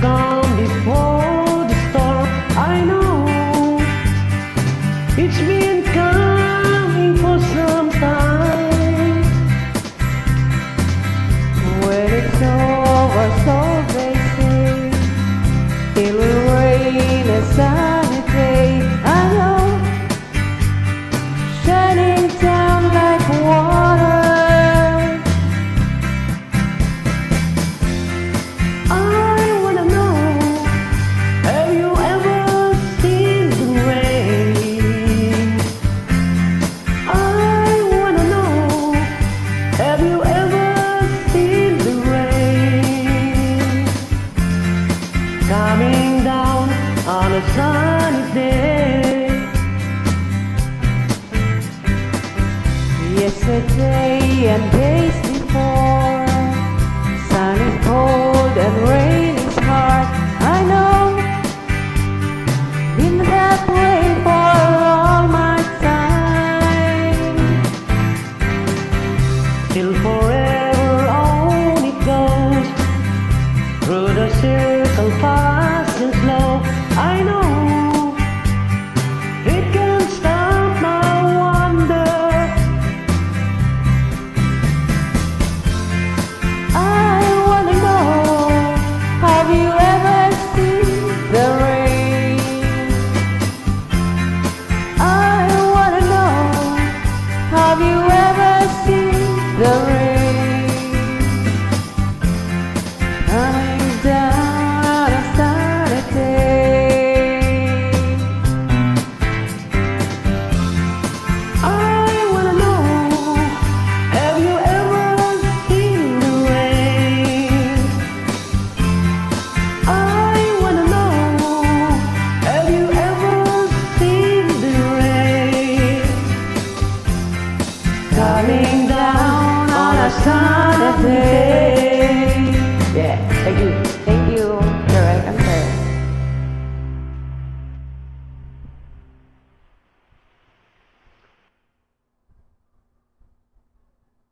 calm before the storm. I know it's been coming for some time. When it's over, so they say, it will rain a sunny day. I know, shining down like water. I wanna know, have you ever seen the rain? I wanna know, have you ever seen the rain coming down on a sunny day? Yesterday and days before, sun is cold and rain is hard. I know, been that way for all my time. Till forever on it goes, through the circle fast and slow. I know, it can't stop my wonder. I wanna know, have you ever seen the rain? I wanna know, have you ever seen the rain coming down on a sunny day? I wanna know, have you ever seen the rain? I wanna know, have you ever seen the rain coming down on a sunny day? Yeah, thank you.